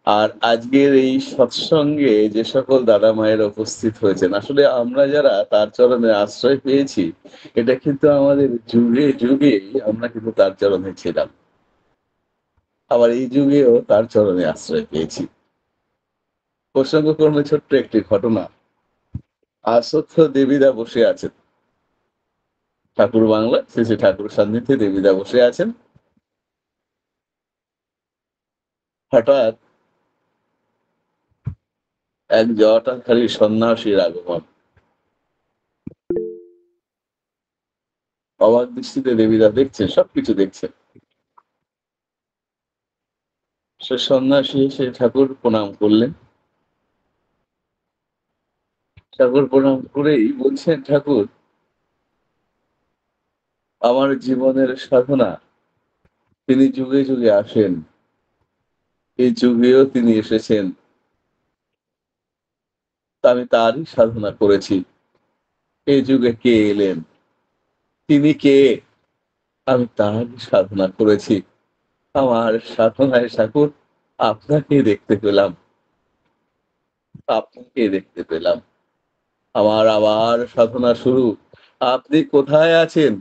আর আজকের এই সৎসঙ্গে যে সকল দাদা মায়েরা উপস্থিত হয়েছেন, আসলে আমরা যারা তার চরণে আশ্রয় পেয়েছি, এটা কিন্তু আমাদের যুগে, যুগেই আমরা কিন্তু তার চরণে ছিলাম। আবার এই যুগেও তার চরণে আশ্রয় পেয়েছি। প্রসঙ্গক্রমে ছোট্ট একটি ঘটনা। আশ্বত্থ দেবীরা বসে আছেন। ঠাকুর বাংলা, শ্রী শ্রী ঠাকুর সান্নিধ্যে দেবীরা বসে আছেন। হঠাৎ এক জটাধারী সন্ন্যাসীর আগমন। অবাক দৃষ্টিতে দেবীরা দেখছেন, সবকিছু দেখছেন। সে সন্ন্যাসী এসে ঠাকুর প্রণাম করলেন। ঠাকুর প্রণাম করেই বলছেন, ঠাকুর, আমার জীবনের সাধনা তিনি যুগে যুগে আসেন। এই যুগেও তিনি এসেছেন। আমি তারই সাধনা করেছি। এই যুগে কে এলেন? তিনি কে? আমি তারই সাধনা করেছি। আমার সাধনায় ঠাকুর আপনাকে দেখতে পেলাম। আপনাকে দেখতে পেলাম। আমার আবার সাধনা শুরু। আপনি কোথায় আছেন?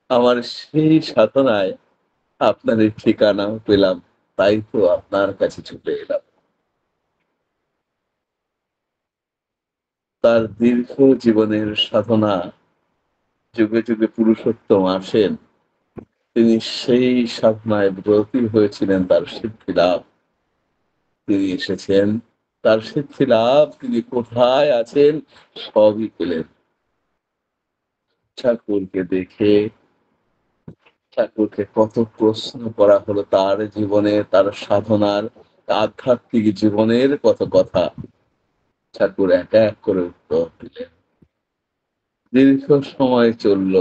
আমার সেই সাধনায় আপনার এই ঠিকানাও পেলাম। তাই তো আপনার কাছে ছুটে এলাম। তার দীর্ঘ জীবনের সাধনা, যুগে যুগে পুরুষোত্তম আসেন। তিনি সেই সাধনায় ব্রতী হয়েছিলেন, তার সিদ্ধি লাভ। তিনি এসেছেন, তার সিদ্ধি লাভ, তিনি কোথায় আছেন সবই পেলেন। ঠাকুরকে দেখে, ঠাকুরকে কত প্রশ্ন করা হলো তার জীবনে, তার সাধনার, আধ্যাত্মিক জীবনের কত কথা। ঠাকুর এক এক করে উত্তর দিলেন। দীর্ঘ সময় চলল।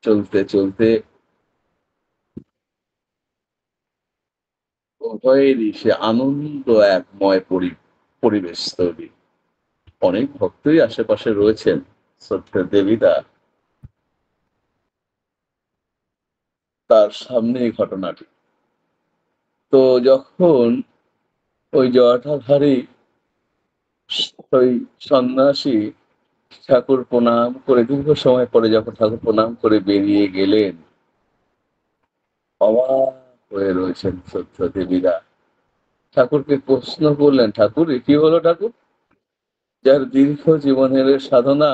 চলতে চলতে উভয়েরই সে আনন্দ একময় পরিবেশ তৈরি। অনেক ভক্তই আশেপাশে রয়েছেন। শ্রদ্ধেয় দেবীরা, তার সামনে এই ঘটনাটি। তো যখন ওই জটাধারী ওই সন্ন্যাসী ঠাকুর প্রণাম করে দীর্ঘ সময় পরে যখন ঠাকুর প্রণাম করে বেরিয়ে গেলেন, অবাক হয়ে রয়েছেন শ্রদ্ধেয় দেবীরা। ঠাকুরকে প্রশ্ন করলেন, ঠাকুর এ কি হলো ঠাকুর? যার দীর্ঘ জীবনের সাধনা,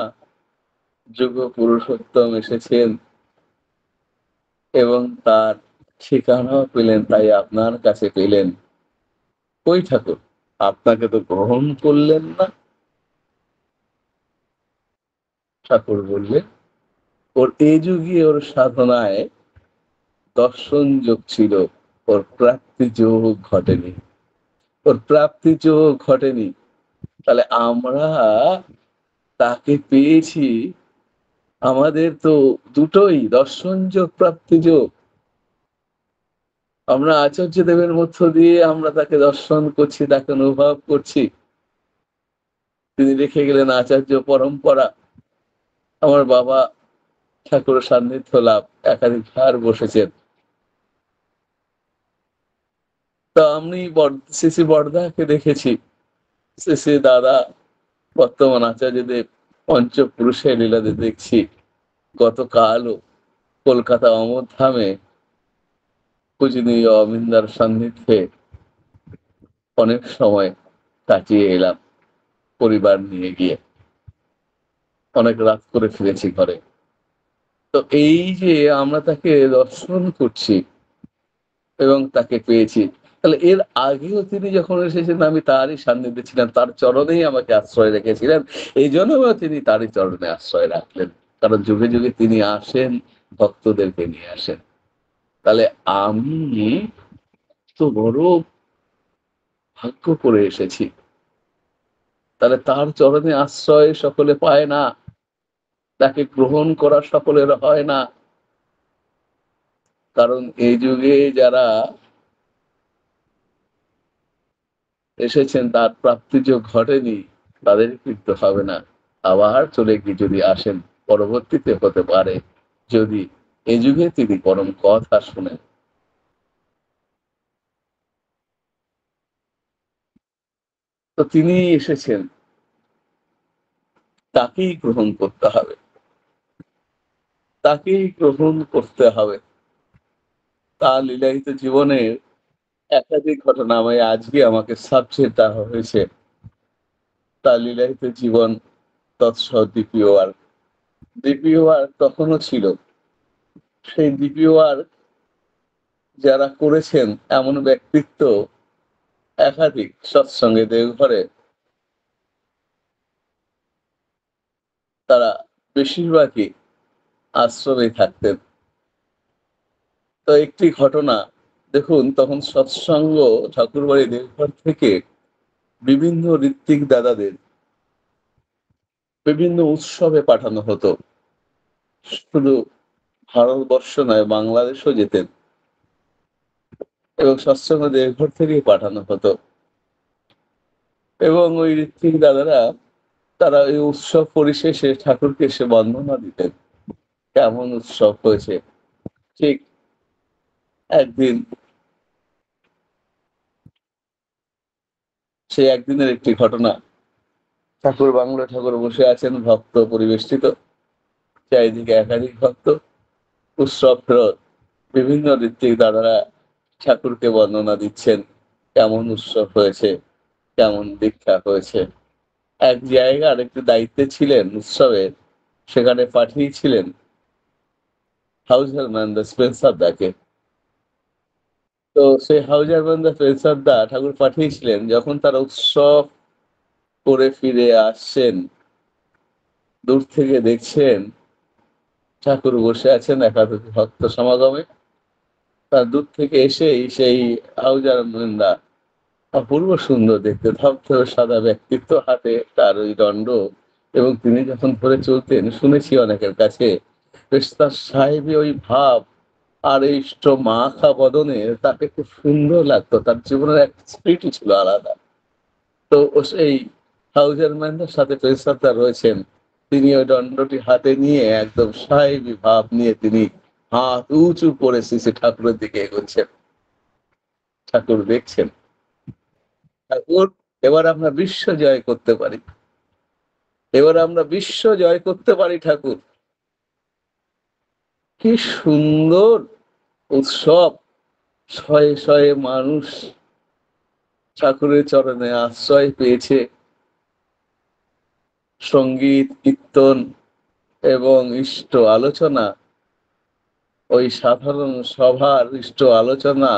যুগ পুরুষোত্তম এসেছেন এবং তার ঠিকানাও পেলেন, তাই আপনার কাছে পেলেন। কই ঠাকুর? আপনাকে তো গ্রহণ করলেন না। ঠাকুর বললেন, ওর এই যুগে ওর সাধনায় দর্শন যোগ ছিল, ওর প্রাপ্তি যোগ ঘটেনি। ওর প্রাপ্তি যোগ ঘটেনি। তাহলে আমরা তাকে পেয়েছি। আমাদের তো দুটোই, দর্শন যোগ, প্রাপ্তি যোগ। আমরা আচার্য দেবের মধ্য দিয়ে আমরা তাকে দর্শন করছি, তাকে অনুভব করছি। তিনি রেখে গেলেন আচার্য পরম্পরা। আমার বাবা ঠাকুরের সান্নিধ্য লাভ, একাধিকবার বসেছেন। তো আমি শ্রী শ্রী বড়দাকে দেখেছি, শ্রী শ্রী দাদা বর্তমান আচার্যদেব পঞ্চপুরুষের লীলাদের দেখছি। গতকালও কলকাতা অমরধামে পূজনীয় অবিন্দার সান্নিধ্যে অনেক সময় কাটিয়ে এলাম পরিবার নিয়ে গিয়ে। অনেক রাত করে ফিরেছি ঘরে। তো এই যে আমরা তাকে দর্শন করছি এবং তাকে পেয়েছি, তাহলে এর আগেও তিনি যখন এসেছেন আমি তারই সান্নিধ্যে ছিলাম, তার চরণেই আমাকে আশ্রয় রেখেছিলেন। এই জন্যও তিনি তারই চরণে আশ্রয় রাখলেন। কারণ যুগে যুগে তিনি আসেন, ভক্তদেরকে নিয়ে আসেন। তাহলে আমি তো বড় ভাগ্য করে এসেছি। তাহলে তার চরণে আশ্রয় সকলে পায় না, তাকে গ্রহণ করা সকলের হয় না। কারণ এই যুগে যারা এসেছেন তার প্রাপ্তিযোগ ঘটেনি, তাদের কিন্তু হবে না। আবার চলে গিয়ে যদি আসেন, পরবর্তীতে হতে পারে, যদি এ যুগে তিনি পরম কথা শুনেন। তো তিনি এসেছেন, তাকেই গ্রহণ করতে হবে, তাকেই গ্রহণ করতে হবে। তার লীলায়িত জীবনের একাধিক ঘটনা আমায় আজকে আমাকে সাবজেক্ট দেওয়া হয়েছে। তার লীলায়িত জীবন তৎস দ্বিতীয় ওয়ার্ক। দ্বিতীয় ওয়ার্ক তখনও ছিল। সেই দ্বিতীয় ওয়ার্ক যারা করেছেন এমন ব্যক্তিত্ব একাধিক সৎসঙ্গে দেওঘরে, তারা বেশিরভাগই আশ্রমে থাকতেন। তো একটি ঘটনা দেখুন, তখন সৎসঙ্গ ঠাকুরবাড়ি দেওঘর থেকে বিভিন্ন ঋত্বিক দাদাদের বিভিন্ন উৎসবে পাঠানো হতো। শুধু ভারতবর্ষ নয়, বাংলাদেশও যেতেন এবং সৎসঙ্গ দেওঘর থেকেই পাঠানো হতো। এবং ওই ঋত্বিক দাদারা তারা ওই উৎসব পরিশেষে ঠাকুরকে এসে বন্দনা দিতেন, কেমন উৎসব হয়েছে। ঠিক একদিন, সেই একদিনের একটি ঘটনা, ঠাকুর বাংলা ঠাকুর বসে আছেন, ভক্ত পরিবেষ্টিত, চারিদিকে একাধিক ভক্ত, উৎসব ফেরত বিভিন্ন ঋত্বিক দাদারা ঠাকুরকে বর্ণনা দিচ্ছেন, কেমন উৎসব হয়েছে, কেমন দীক্ষা হয়েছে। এক জায়গার একটি দায়িত্বে ছিলেন উৎসবের, সেখানে পাঠিয়েছিলেন হাউজার ম্যান দ্য স্পেন্সার দাকে। তো সেই হাউজার ম্যান দ্য স্পেন্সার দা ঠাকুর পাঠিয়েছিলেন, যখন তারা উৎসব করে ফিরে আসছেন, দূর থেকে দেখছেন ঠাকুর বসে আছেন একাধিক ভক্ত সমাগমে। তার দূর থেকে এসেই সেই হাউজার ম্যানদা, অপূর্ব সুন্দর দেখতে, ধবধবে সাদা ব্যক্তিত্ব, হাতে তার ওই দণ্ড, এবং তিনি যখন ধরে চলতেন শুনেছি অনেকের কাছে, বেশ তার সাহেবী ওই ভাব আর এই মাখা বদনে তাকে খুব সুন্দর লাগতো। তার জীবনের এক স্মৃতি ছিল আলাদা। তো সেই হাউজার ম্যানদের সাথে পেশাদার রয়েছেন, তিনি ওই দণ্ডটি হাতে নিয়ে একদম সাহেবী ভাব নিয়ে তিনি হাত উঁচু করে শ্রী ঠাকুরের দিকে এগোচ্ছেন। ঠাকুর দেখছেন, ঠাকুর, এবার আমরা বিশ্ব জয় করতে পারি, এবার আমরা বিশ্ব জয় করতে পারি ঠাকুর। কি সুন্দর উৎসব, শয়ে শয়ে মানুষ ঠাকুরের চরণে আশ্রয় পেয়েছে। সঙ্গীত, কীর্তন এবং ইষ্ট আলোচনা, ওই সাধারণ সভার ইষ্ট আলোচনা,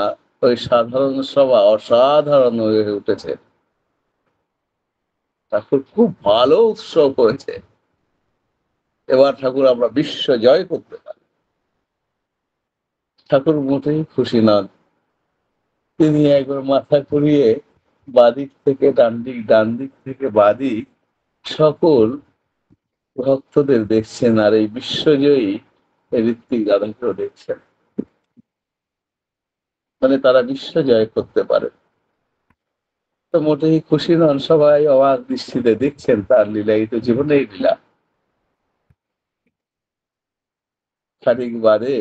ওই সাধারণ সভা অসাধারণ হয়ে উঠেছে। ঠাকুর খুব ভালো উৎসব হয়েছে, এবার ঠাকুর আমরা বিশ্ব জয় করতে পারি। ঠাকুর মোটেই খুশি নন। তিনি একবার মাথা ঘুরিয়ে বাদিক থেকে ডান দিক, ডান দিক থেকে বাদিক সকল ভক্তদের দেখছেন, আর এই বিশ্বজয়ী ঋত্বিক দাদাকেও দেখছেন। মানে তারা বিশ্ব জয় করতে পারে। তো মোটেই খুশি নন, সবাই অবাক দৃষ্টিতে দেখছেন তার লীলা, এই তো জীবনের লীলা। খানিক বাদে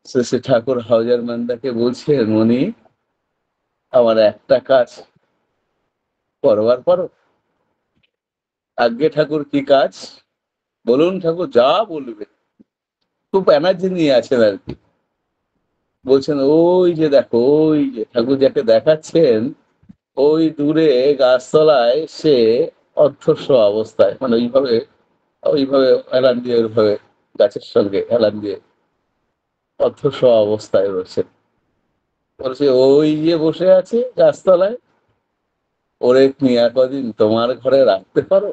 শ্রী ঠাকুর হাউজার মান্দাকে বলছেন, মনি, আমার একটা কাজ করবার পারো? আজ্ঞে ঠাকুর, কি কাজ বলুন ঠাকুর, যা বলবে। খুব এনার্জি নিয়ে আছেন আর কি। বলছেন, ওই যে দেখো, ওই যে ঠাকুর যাকে দেখাচ্ছেন, ওই দূরে গাছতলায় সে অর্ধস্ব অবস্থায়, মানে ওইভাবে ওইভাবে হেলান দিয়ে, ওইভাবে গাছের সঙ্গে হেলান দিয়ে অর্ধস্ব অবস্থায় রয়েছে। বলছে, ওই যে বসে আছে গাছতলায়, ওরে মিয়া কদিন তোমার ঘরে রাখতে পারো?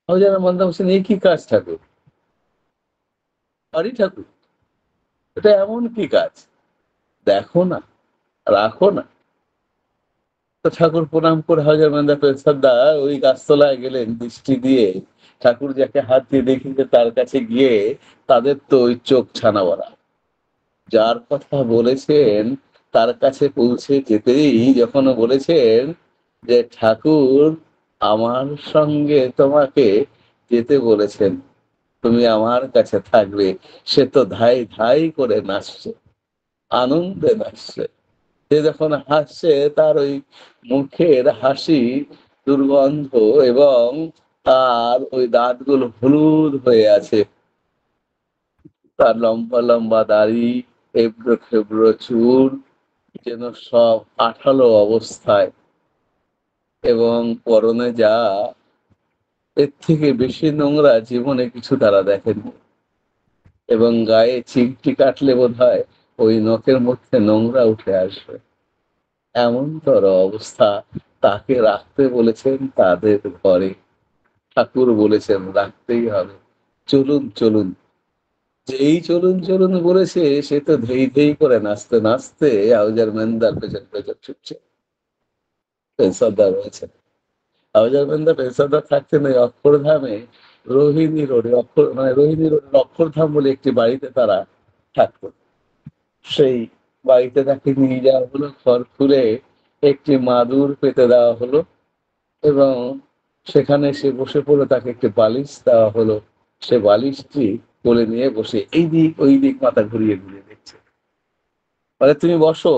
আমি যেন মন্দা বলছেন, এই কি কাজ ঠাকুর? পারি ঠাকুর, এটা এমন কি কাজ, দেখো না, রাখো না। তো ঠাকুর প্রণাম করে হাজার মান্দা পেশাদা ওই গাছতলায় গেলেন, দৃষ্টি দিয়ে ঠাকুর যাকে হাত দিয়ে দেখিতে তার কাছে গিয়ে তাদের তো ওই চোখ ছানা বড়া। যার কথা বলেছেন তার কাছে পৌঁছে যেতেই যখন বলেছেন যে, ঠাকুর আমার সঙ্গে তোমাকে যেতে বলেছেন, তুমি আমার কাছে থাকবে, সে তো ধাই ধাই করে নাচছে, আনন্দে নাচছে। সে যখন হাসছে তার ওই মুখের হাসি দুর্গন্ধ, এবং তার ওই দাঁতগুলো হলুদ হয়ে আছে। তার লম্বা লম্বা দাড়ি, এবড়ো খেবড়ো চুল, যেন সব আঠালো অবস্থায়, এবং পরনে যা, এর থেকে বেশি নোংরা জীবনে কিছু তারা দেখেনি। এবং গায়ে চিমটি কাটলে বোধহয় ওই নখের মধ্যে নোংরা উঠে আসবে, এমনতর অবস্থা। তাকে রাখতে বলেছেন তাদের ঘরে, ঠাকুর বলেছেন রাখতেই হবে। চলুন চলুন, যেই চলুন চলুন বলেছে, সে তো ধেই ধেই করে নাচতে নাচতে আউজার মেন্দার পেছন পেছন ছুটছে। পেনসারদার রয়েছে, আউজার মেন্দা পেনসারদার থাকতেন ওই অক্ষরধামে, রোহিণী রোডে, রোহিণী রোডের অক্ষরধাম বলে একটি বাড়িতে তারা থাকতো। সেই বাড়িতে তাকে নিয়ে যাওয়া হলো, ঘর খুলে একটি মাদুর পেতে দেওয়া হলো, এবং সেখানে সে বসে পড়ে, তাকে একটি বালিশ দেওয়া হলো। সে বালিশটি কোলে নিয়ে বসে এই দিক ওই দিক মাথা ঘুরিয়ে ঘুরিয়ে দেখছে। মানে তুমি বসো,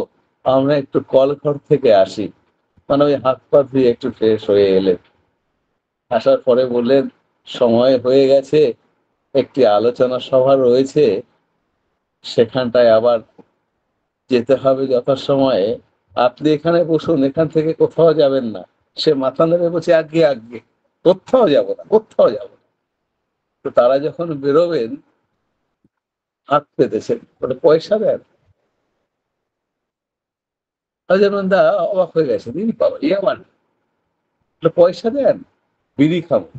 আমরা একটু কল ঘর থেকে আসি। মানে ওই হাত পা ধুয়ে একটু ফ্রেশ হয়ে এলেন। আসার পরে বললেন সময় হয়ে গেছে, একটি আলোচনা সভা রয়েছে, সেখানটায় আবার যেতে হবে যথাসময়ে। আপনি এখানে বসুন, এখান থেকে কোথাও যাবেন না। সে মাথা নেড়ে বলছে আজ্ঞে আজ্ঞে, কোথাও যাব না, কোথাও যাব না। তো তারা যখন বেরোবেন, হাত পেতেছেন, ওটা পয়সা দেন। যেমন দা অবাক হয়ে গেছে, দিদি বাবা ইয়ে আমার পয়সা দেন, বিড়ি খাবো।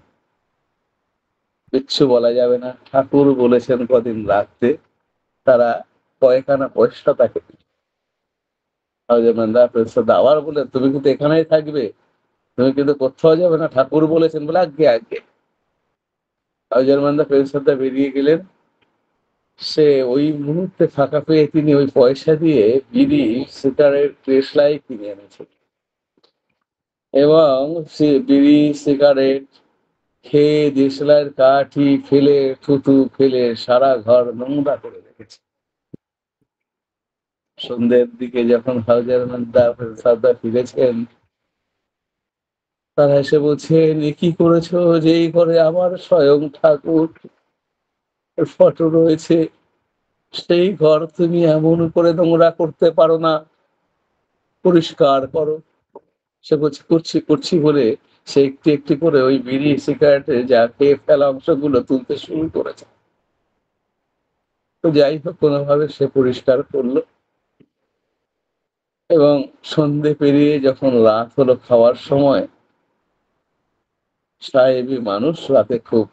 কিচ্ছু বলা যাবে না, ঠাকুর বলেছেন কদিন রাখতে, তারা কয়েকআনা পয়সা তাকে আবার বললেন তুমি কিন্তু এখানেই থাকবে, তুমি কিন্তু কোথাও যাবে না, ঠাকুর বলেছেন। বলে আজ্ঞে আজ্ঞে। আউজারমানদা পেনশনটা বেরিয়ে গেলেন। সে ওই মুহূর্তে ফাঁকা পেয়ে তিনি ওই পয়সা দিয়ে বিড়ি, সিগারেট, দেশলাই কিনে এনেছেন, এবং সে বিড়ি সিগারেট খেয়ে দেশলাইয়ের কাঠি ফেলে, থুতু ফেলে সারা ঘর নোংরা করে রেখেছে। সন্ধ্যের দিকে যখন হাউজারমানদা সর্দার ফিরেছেন, তারা এসে বলছেন এ কি করেছো, যে এই ঘরে আমার স্বয়ং ঠাকুর ফটো রয়েছে, সেই ঘর তুমি এমন করে নোংরা করতে পারো না, পরিষ্কার করো। সে বলছে করছি করছি বলে সে একটি একটি করে ওই বিড়ি সিগারেটে যা খেয়ে ফেলা অংশগুলো তুলতে শুরু করেছে। তো যাই হোক, কোনোভাবে সে পরিষ্কার করলো, এবং সন্ধে পেরিয়ে যখন রাত হলো, খাওয়ার সময়, সাহেবি মানুষ রাতে খুব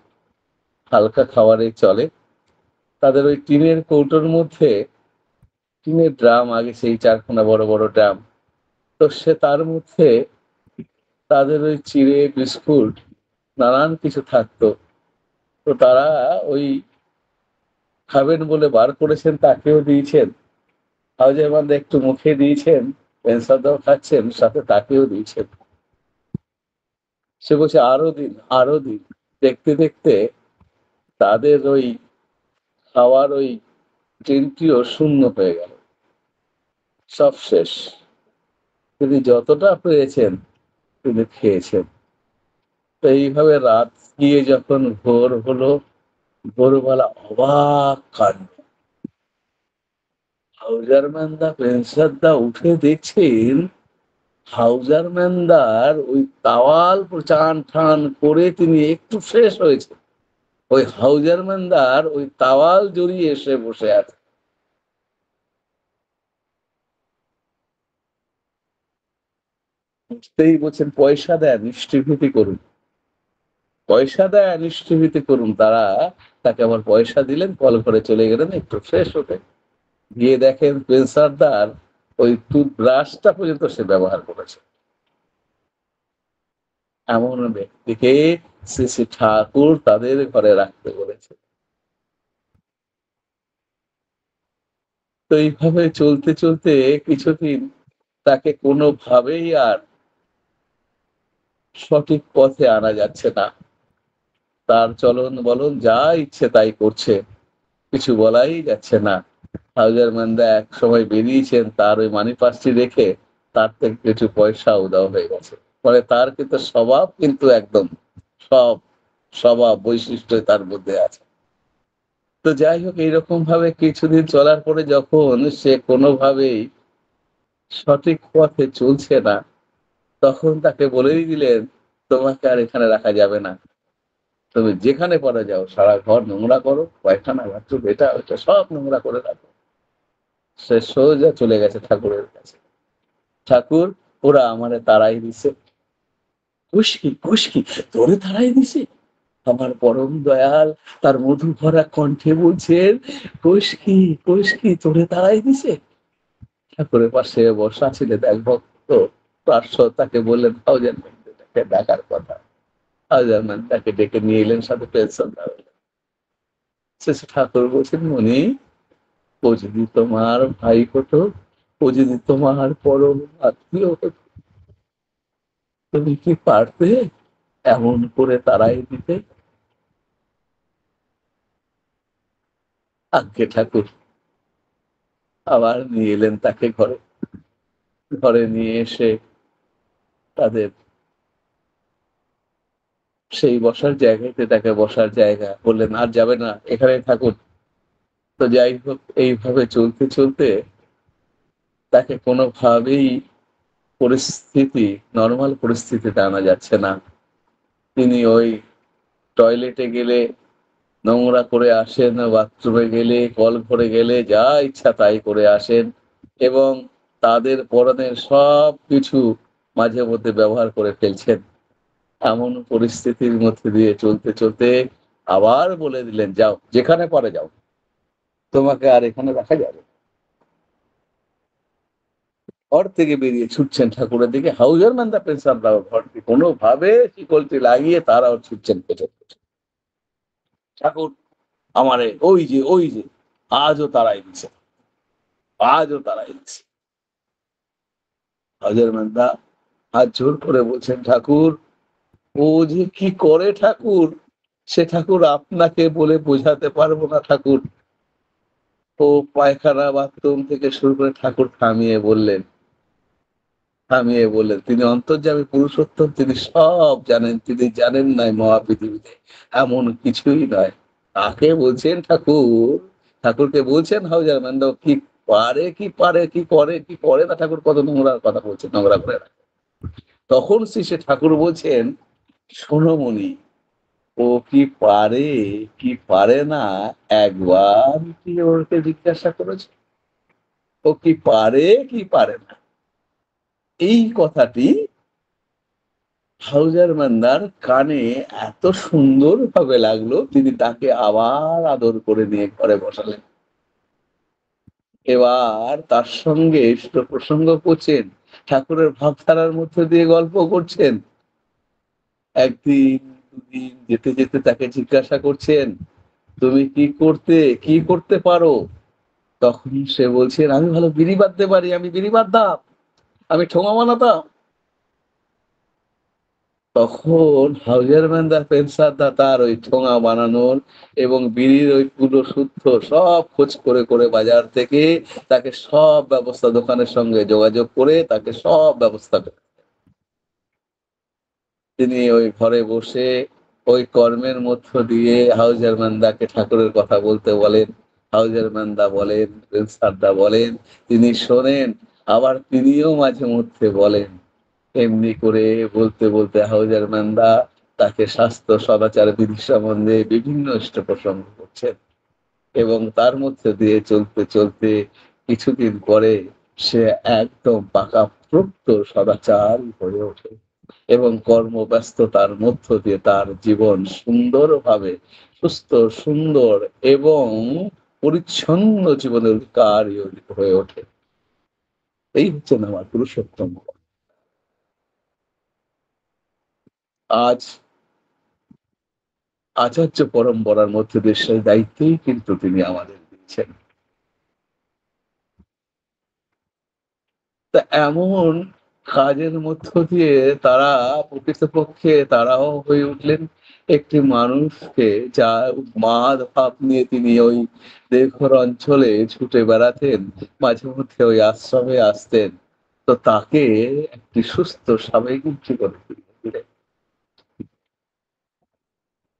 হালকা খাবারে চলে, তাদের ওই টিনের কৌটোর মধ্যে, টিনের ড্রাম, আগে সেই চারখানা বড় বড় ড্রাম, তো সে তার মধ্যে তাদের ওই চিড়ে বিস্কুট নানান কিছু থাকতো। তো তারা ওই খাবেন বলে বার করেছেন, তাকেও দিয়েছেন। হাউজারমানদা একটু মুখে দিয়েছেন, পেনসারদাও খাচ্ছেন, সাথে তাকেও দিয়েছেন। সে বলছে আরো দিন আরো দিন। দেখতে দেখতে তাদের ওই খাওয়ার ওই ট্রেনটিও শূন্য হয়ে গেল, সব শেষ। তিনি যতটা পেয়েছেন তিনি খেয়েছেন। তো এইভাবে রাত গিয়ে যখন ভোর হলো, ভোরবেলা অবাক কাণ্ড, হাউজারমানদা পেনসারদা উঠে দেখছেন হাউজারম্যানদার ওই তাওয়াল চান ঠান করে তিনি একটু ফ্রেশ হয়েছে, ওই হাউজারম্যানদার ওই তাওয়াল জড়িয়ে এসে বসে আছে। বুঝতেই বলছেন পয়সা দেন, নিষ্ঠিভীতি করুন, পয়সা দেয় নিষ্ঠিভীতি করুন। তারা তাকে আবার পয়সা দিলেন, কল করে চলে গেলেন একটু ফ্রেশ হতে। গিয়ে দেখেন পেনসারদার ওই টুথব্রাশটা পর্যন্ত সে ব্যবহার করেছে। এমন ব্যক্তিকে শ্রী শ্রী ঠাকুর তাদের ঘরে রাখতে বলেছে। তো এইভাবে চলতে চলতে কিছুদিন তাকে কোনোভাবেই আর সঠিক পথে আনা যাচ্ছে না। তার চলন বলন যা ইচ্ছে তাই করছে, কিছু বলাই যাচ্ছে না। হাউজার মান্দা এক সময় বেরিয়েছেন, তার ওই মানি পার্সটি রেখে তার থেকে কিছু পয়সা উধাও হয়ে গেছে। ফলে তার কিন্তু স্বভাব কিন্তু একদম সব স্বভাব বৈশিষ্ট্য তার মধ্যে আছে। তো যাই হোক, এইরকম ভাবে কিছুদিন চলার পরে যখন সে কোনোভাবেই সঠিক পথে চলছে না, তখন তাকে বলেই দিলেন, "তোমাকে আর এখানে রাখা যাবে না। তুমি যেখানে পারা যাও সারা ঘর নোংরা করো, পায়খানা, বাথরুম এটা ওটা সব নোংরা করে রাখো।" সে সোজা চলে গেছে ঠাকুরের কাছে। "ঠাকুর, ওরা আমারে তাড়াই দিছে।" "কুসকি, কুসকি, তোরে তাড়াই দিছে?" আমার পরম দয়াল তার মধু ভরা কণ্ঠে বলছেন, "কোষ্কি, কোষ্কি তোরে তাড়াই দিছে?" ঠাকুরের পাশে বসা ছিলেন এক ভক্ত পার্শ্বদ, তাকে বললেন, "হাউজার মেয়েটাকে ডাকার কথা।" হাউজার ম্যান তাকে ডেকে নিয়ে এলেন, সাথে পেনশন দেওয়া হলো। শেষে ঠাকুর বলছেন, "মণি, ও যদি তোমার ভাই হতো, ও যদি তোমার পরম আত্মীয় হতো, তুমি কি পারতে এমন করে তাড়াই দিতে?" আজ্ঞে ঠাকুর। আবার নিয়ে এলেন তাকে ঘরে। ঘরে নিয়ে এসে তাদের সেই বসার জায়গাতে তাকে বসার জায়গা বললেন, "আর যাবে না, এখানেই থাকুন।" তো যাই হোক, এইভাবে চলতে, চলতে তাকে কোনোভাবেই পরিস্থিতি নরমাল পরিস্থিতিতে আনা যাচ্ছে না। তিনি ওই টয়লেটে গেলে নোংরা করে আসেন, বাথরুমে গেলে, কল ঘরে গেলে যা ইচ্ছা তাই করে আসেন এবং তাদের পরনের সবকিছু মাঝে মধ্যে ব্যবহার করে ফেলছেন। এমন পরিস্থিতির মধ্যে দিয়ে চলতে, চলতে আবার বলে দিলেন, "যাও, যেখানে পারো যাও। তোমাকে আর এখানে রাখা যাবে না।" ঘর থেকে বেরিয়ে ছুটছেন ঠাকুরের দিকে। হাউজার ম্যান দ্য পেনশনরাও ঘর থেকে কোনোভাবে শিকলটি লাগিয়ে তারাও ছুটছেন পেছন, পেছন। ঠাকুর আমারে ওই যে আজও তাড়াই দিছে, আজও তাড়াই দিছে। হাউজার ম্যান দা হাত জোড় করে বলছেন, "ঠাকুর, ও যে কি করে ঠাকুর, সে ঠাকুর আপনাকে বলে বোঝাতে পারবো না ঠাকুর।" ও পায়খানা, বাথরুম থেকে শুরু করে ঠাকুর থামিয়ে বললেন, "তিনি অন্তর্যামী পুরুষোত্তম, তিনি সব জানেন, তিনি জানেন নাই মহাপৃথিবীতে এমন কিছুই নয়।" তাকে বলছেন ঠাকুরকে বলছেন হাউজার ম্যানদা কি পারে, কি পারে, কি করে, কি করে না ঠাকুর কত নোংরার কথা বলছেন, নোংরা করে না। তখন সে ঠাকুর বলছেন, "শোনো মণি, ও কি পারে, কি পারে না একবার কি ওকে জিজ্ঞাসা করেছ? ও কি পারে, কি পারে না?" এই কথাটি হাউজার মান্দার কানে এত সুন্দরভাবে লাগলো, তিনি তাকে আবার আদর করে নিয়ে ঘরে বসালেন। এবার তার সঙ্গে প্রসঙ্গ করছেন, ঠাকুরের ভাবধারার মধ্যে দিয়ে গল্প করছেন। একদিন, দুদিন যেতে, যেতে তাকে জিজ্ঞাসা করছেন, "তুমি কি করতে পারো?" তখন সে বলছেন, "আমি ভালো বিড়ি বাঁধতে পারি, আমি বিড়ি বাঁধতাম, আমি ঠোঙা বানাতাম।" তখন হাউজার ম্যান দা পেনসার দা তার ওই ঠোঙা বানানোর এবং বিড়ির ওই কুলো সূত্র সব খোঁজ করে, করে বাজার থেকে তাকে সব ব্যবস্থা, দোকানের সঙ্গে যোগাযোগ করে তাকে সব ব্যবস্থা করে তিনি ওই ঘরে বসে ওই কর্মের মধ্য দিয়ে হাউজার মান্দাকে ঠাকুরের কথা বলতে বলেন। হাউজার মান্দা বলেন, পেনসারদা বলেন, তিনি শোনেন, আবার তিনিও মাঝে মধ্যে বলেন। এমনি করে বলতে, বলতে হাউজার মান্দা তাকে স্বাস্থ্য সদাচার বিধি সম্বন্ধে বিভিন্ন প্রসঙ্গ করছেন এবং তার মধ্যে দিয়ে চলতে, চলতে কিছুদিন পরে সে একদম পাকাপোক্ত সদাচারী হয়ে ওঠে এবং কর্মব্যস্ততার মধ্য দিয়ে তার জীবন সুন্দরভাবে সুস্থ, সুন্দর এবং পরিচ্ছন্ন জীবনের অধিকারী হয়ে ওঠে। এই হচ্ছেন আমার পুরুষোত্তম। আজ আচার্য পরম্পরার মধ্যে দিয়ে সেই দায়িত্বই কিন্তু তিনি আমাদের দিচ্ছেন। তা এমন কাজের মধ্য দিয়ে তারা প্রকৃতপক্ষে তারাও হয়ে উঠলেন একটি মানুষকে, যার মাদ ভাব নিয়ে তিনি ওই দেওঘর অঞ্চলে ছুটে বেড়াতেন, মাঝে মধ্যে ওই আশ্রমে আসতেন। তো তাকে একটি সুস্থ স্বাভাবিকমুখী করে তুললেন।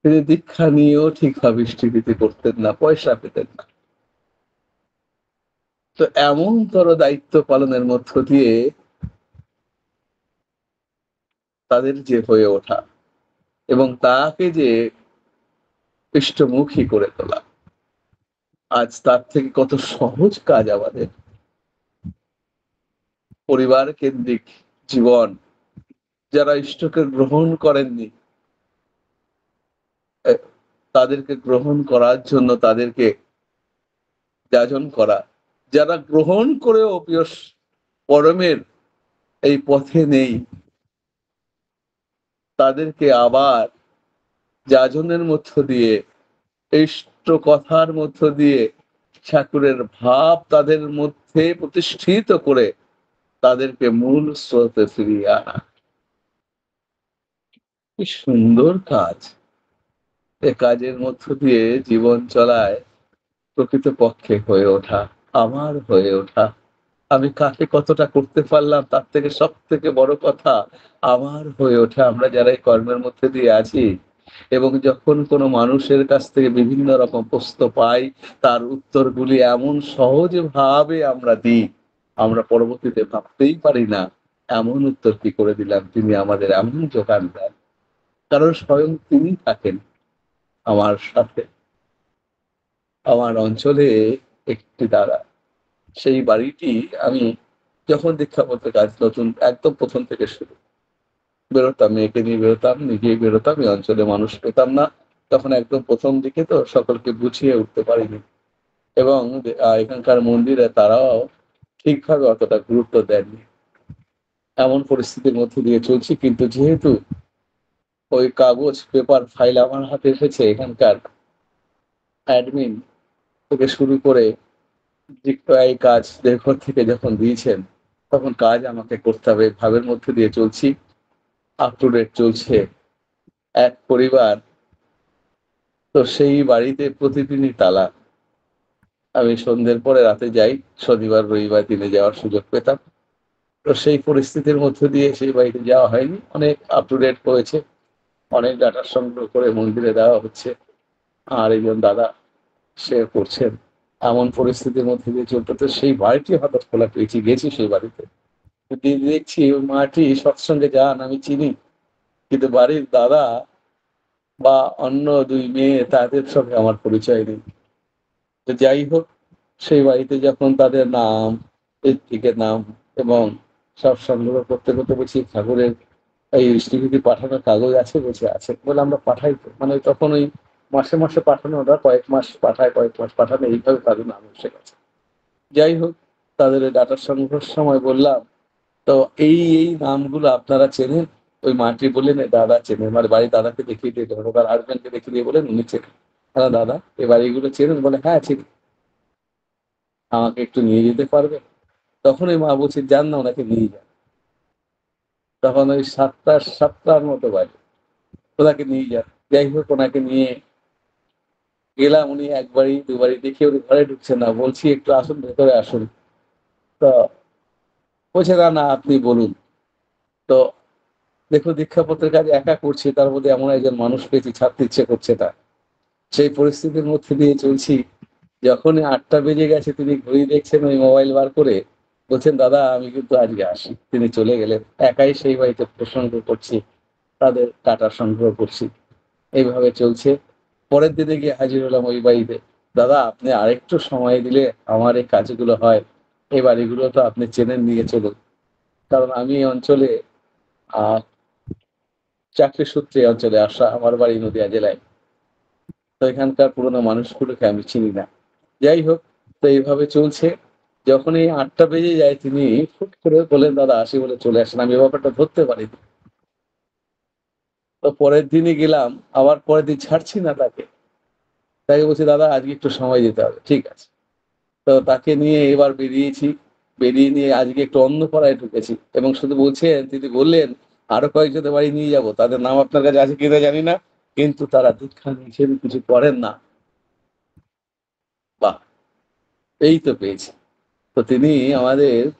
তিনি দীক্ষা নিয়েও ঠিকভাবে ইষ্টভৃতি করতেন না, পয়সা পেতেন না। তো এমনতর দায়িত্ব পালনের মধ্য দিয়ে তাদের যে হয়ে ওঠা এবং তাকে যে পৃষ্ঠমুখী করে তোলা, আজ তার থেকে কত সহজ কাজ আমাদের। পরিবার কেন্দ্রিক জীবন, যারা ইষ্টকে গ্রহণ করেননি এ, তাদেরকে গ্রহণ করার জন্য তাদেরকে যাজন করা, যারা গ্রহণ করেও প্রিয় পরমের এই পথে নেই, তাদেরকে আবার যাজনের মধ্য দিয়ে, ইষ্ট কথার মধ্য দিয়ে ঠাকুরের ভাব তাদের মধ্যে প্রতিষ্ঠিত করে তাদেরকে মূল স্রোতে ফিরিয়ে আনা। কি সুন্দর কাজ! এ কাজের মধ্য দিয়ে জীবন চলায় প্রকৃতপক্ষে হয়ে ওঠা, আমার হয়ে ওঠা। আমি কাকে কতটা করতে পারলাম তার থেকে সবথেকে বড় কথা আমার হয়ে ওঠা। আমরা যারা এই কর্মের মধ্যে দিয়ে আছি এবং যখন কোনো মানুষের কাছ থেকে বিভিন্ন রকম প্রশ্ন পাই, তার উত্তরগুলি এমন সহজভাবে আমরা দিই, আমরা পরবর্তীতে ভাবতেই পারি না এমন উত্তর কি করে দিলাম। তিনি আমাদের এমন যোগান দেন, কারণ স্বয়ং তিনি থাকেন আমার সাথে। আমার অঞ্চলে একটি দাদা, সেই বাড়িটি আমি যখন দীক্ষাপত্রে কাজ নতুন একদম ১ম থেকে শুরু। বেরোতাম, মেয়েকে নিয়ে বেরোতাম, নিজেই বেরোতাম। এই অঞ্চলে মানুষ পেতাম না। তখন একদম ১ম দিকে তো সকলকে বুঝিয়ে উঠতে পারিনি। এবং এখানকার মন্দিরে তারাও ঠিকভাবে অতটা গুরুত্ব দেননি। এমন পরিস্থিতির মধ্যে দিয়ে চলছি। কিন্তু যেহেতু ওই কাগজ, পেপার, ফাইল আমার হাতে এসেছে, এখানকার অ্যাডমিন থেকে শুরু করে এই কাজ দেড়ঘর থেকে যখন দিয়েছেন, তখন কাজ আমাকে করতে হবে। ভাবের মধ্যে দিয়ে চলছি। আপ টু ডেট চলছে। এক পরিবার, তো সেই বাড়িতে প্রতিদিনই তালা। আমি সন্ধ্যের পরে রাতে যাই, শনিবার রবিবার দিনে যাওয়ার সুযোগ পেতাম। তো সেই পরিস্থিতির মধ্যে দিয়ে সেই বাড়িতে যাওয়া হয়নি। অনেক আপ টু ডেট হয়েছে, অনেক ডাটা সংগ্রহ করে মন্দিরে দেওয়া হচ্ছে। আর একজন দাদা সে করছেন। এমন পরিস্থিতির মধ্যে দিয়ে চলতে তো সেই বাড়িটি হঠাৎ খোলা পেয়েছি, গেছি সেই বাড়িতে। দেখছি ওই মাটি সৎসঙ্গে যান, আমি চিনি, কিন্তু বাড়ির দাদা বা অন্য ২ মেয়ে তাদের সঙ্গে আমার পরিচয় নেই। তো যাই হোক, সেই বাড়িতে যখন তাদের নাম, ঋত্বিকের নাম এবং সব সংগ্রহ করতে করতে বলছি, ঠাকুরের এই ইষ্টভৃতি পাঠানোর কাগজ আছে? বলছে আছে। বলে আমরা পাঠাই তো। মানে তখন ওই মাসে মাসে পাঠানো, ওরা কয়েক মাস পাঠায়, কয়েক মাস পাঠানো, এইভাবে তাদের নাম এসে গেছে। যাই হোক, তাদের ওই ডাটা সংগ্রহের সময় বললাম, তো এই নামগুলো আপনারা চেনেন? ওই মাটি বললেন দাদা চেনেন। মানে বাড়ির দাদাকে দেখিয়ে দিয়ে, তার হাজবেন্ডকে দেখিয়ে দিয়ে বলেন উনি চেনেন। দাদা এ বাড়িগুলো চেনেন? বলে হ্যাঁ চিনি। আমাকে একটু নিয়ে যেতে পারবে? তখন ওই মা বলছে যান না, ওনাকে নিয়ে যান। তখন ওই ৭টার মতো বাজে, ওনাকে নিয়ে যান। যাই হোক, ওনাকে নিয়ে গেলাম। উনি একবারই দুবারই দেখে উনি ঘরে ঢুকছেন না। বলছি একটু আসুন, ভেতরে আসুন। তো বলছে না না আপনি বলুন। তো দেখুন, দীক্ষাপত্রের কাজ একা করছি, তার মধ্যে এমন একজন মানুষ পেয়েছি, ছাড়তে ইচ্ছে করছে না। সেই পরিস্থিতির মধ্যে দিয়ে চলছি। যখনই ৮টা বেজে গেছে, তিনি ঘড়ি দেখছেন, ওই মোবাইল বার করে বলছেন দাদা আমি কিন্তু আজকে আসি। তিনি চলে গেলেন। একাই সেই বাড়িতে প্রসঙ্গ করছি, তাদের টাটা সংগ্রহ করছি। এইভাবে চলছে। পরের দিনে গিয়ে হাজির হলাম ওই বাড়িতে। দাদা আপনি আরেকটু সময় দিলে আমার এই কাজগুলো হয়। এই বাড়িগুলো তো আপনি চেনেন, নিয়ে চলুন। কারণ আমি এই অঞ্চলে আহ চাকরি সূত্রে এই অঞ্চলে আসা। আমার বাড়ি নদীয়া জেলায়। তো এখানকার পুরোনো মানুষগুলোকে আমি চিনি না। যাই হোক, তো এইভাবে চলছে। যখনই ৮টা বেজে যায়, তিনি ফুট করে বললেন দাদা আসি, বলে চলে আসেন। আমি এই ব্যাপারটা ধরতে পারিনি। তো পরের দিনই গেলাম, আবার পরের দিন ছাড়ছি না তাকে। তাকে বলছি দাদা আজকে একটু সময় দিতে হবে। ঠিক আছে। তো তাকে নিয়ে এবার বেরিয়েছি। বেরিয়ে নিয়ে আজকে একটু অন্য পাড়ায় ঢুকেছি এবং শুধু বলছেন, তিনি বললেন, "আরো কয়েকজনের বাড়ি নিয়ে যাবো। তাদের নাম আপনার কাছে আছে কিনা জানি না। কিন্তু তারা দীক্ষা নিয়েছেন, কিছু করেন না।" বাহ! এই তো পেয়েছি। তো তিনি আমাদের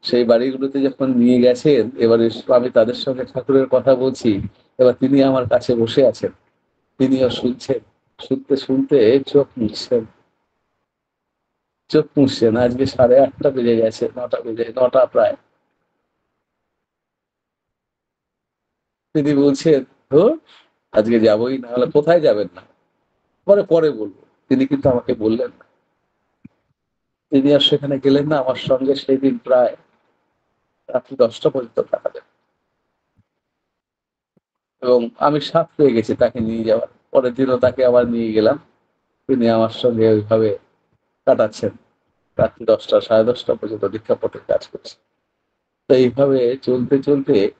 সেই বাড়িগুলোতে যখন নিয়ে গেছেন, এবারে আমি তাদের সঙ্গে ঠাকুরের কথা বলছি। এবার তিনি আমার কাছে বসে আছেন। তিনিও শুনছেন। শুনতে, শুনতে চোখ মুছছেন। চোখ মুছছেন। আজকে 8:30 বেজে গেছে। 9টা বেজে 9টা প্রায়। তিনি বলছেন, "ধুর! আজকে যাবোই না। হলে কোথায় যাবেন না?" পরে বলব। তিনি কিন্তু আমাকে বললেন না। তিনি আর সেখানে গেলেন না। আমার সঙ্গে সেদিন প্রায় রাত্রি 10টা পর্যন্ত কাটালেন। এবং আমি সাধ পেয়ে গেছি তাকে নিয়ে যাওয়ার। পরের দিনও তাকে আবার নিয়ে গেলাম। তিনি আমার সঙ্গে ওইভাবে কাটাচ্ছেন। রাত্রি 10টা 10:30 পর্যন্ত দীক্ষাপথের কাজ করছেন। তো এইভাবে চলতে, চলতে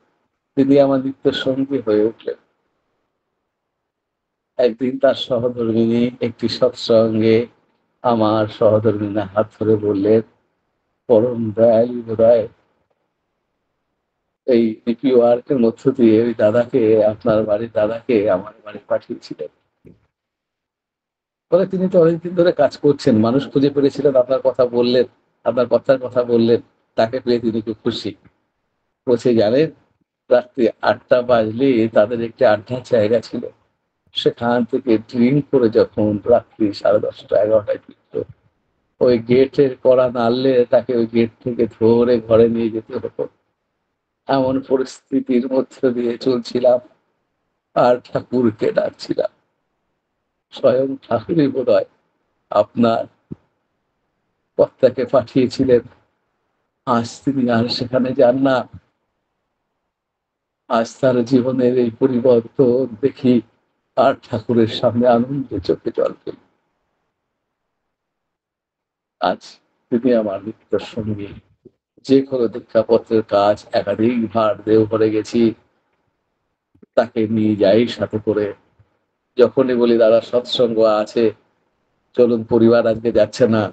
তিনি আমার নিত্য সঙ্গী হয়ে উঠলেন। একদিন তার সহধর্মিণী একটি সৎসঙ্গে আমার সহধর্মিণীর হাত ধরে বললেন, "পরম দয়ালু বোধহয় এই ডিপি ওয়ার্ক এর মধ্য দিয়ে ওই দাদাকে, আপনার বাড়ির দাদাকে আমার বাড়ি পাঠিয়েছিলেন। বলে তিনি তো অনেকদিন ধরে কাজ করছেন। মানুষ খুঁজে পেয়েছিলেন, আপনার কথা বললেন, আপনার কথার কথা বললেন। তাকে পেয়ে তিনি খুব খুশি।" বলছে, "জানেন, রাত্রি 8টা বাজলেই তাদের একটি আড্ডার জায়গা ছিল। সেখান থেকে ড্রিংক করে যখন রাত্রি 10:30 11টায় ফিরত, ওই গেটের কড়া নাড়লে তাকে ওই গেট থেকে ধরে ঘরে নিয়ে যেতে হতো। এমন পরিস্থিতির মধ্য দিয়ে চলছিলাম আর ঠাকুরকে ডাকছিলাম। স্বয়ং ঠাকুরই বোধহয় আপনার কর্তাকে পাঠিয়েছিলেন। আজ তিনি আর সেখানে যান না। আজ তার জীবনের এই পরিবর্তন দেখি আর ঠাকুরের সামনে আনন্দে চোখে জল ফেলি। আজ তিনি আমার নিত্যর সঙ্গী। যে কোনো দীক্ষাপত্রের কাজ একাধিকবার দেওঘরে গেছি, তাকে নিয়ে যাই সাথে করে। যখনই বলি, "দাদা সৎসঙ্গ আছে, চলুন, পরিবার আজকে যাচ্ছে না,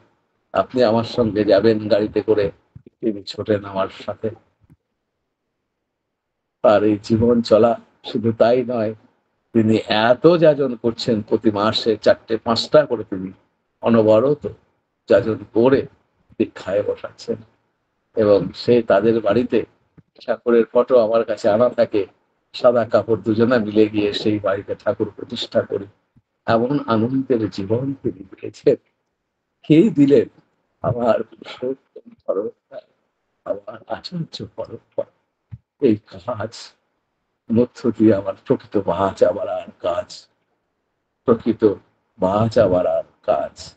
আপনি আমার সঙ্গে যাবেন গাড়িতে করে।" তিনি ছোটেন আমার সাথে। আর এই জীবন চলা শুধু তাই নয়, তিনি এত যাজন করছেন, প্রতি মাসে 4টে 5টা করে তিনি অনবরত যাজন করে দীক্ষায় বসাচ্ছেন। এবং সে তাদের বাড়িতে ঠাকুরের ফটো আমার কাছে আনা থাকে। সাদা কাপড় দুজনে মিলে গিয়ে সেই বাড়িতে ঠাকুর প্রতিষ্ঠা করি। এমন আনন্দের জীবন তিনি দিয়েছেন। কেই দিলেন? আমার পুরুষোত্তম পরমপিতা, আমার আচার্য পরম্পরা। এই কাজ মধ্য দিয়ে আমার প্রকৃত বাঁচা বাড়ার কাজ, প্রকৃত বাঁচা বাড়ার কাজ।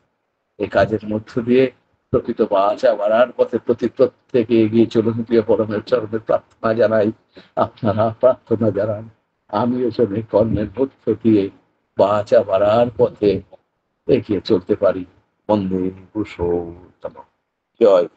এই কাজের মধ্য দিয়ে প্রকৃত বাঁচা বাড়ার পথে প্রতি প্রত্যেকে এগিয়ে চলুন। প্রিয় পরমের চরণে প্রার্থনা জানাই, আপনারা প্রার্থনা জানান। আমিও যেন এই কর্মের মধ্য দিয়ে বাঁচা বাড়ার পথে এগিয়ে চলতে পারি। বন্দে পুরুষোত্তম। জয়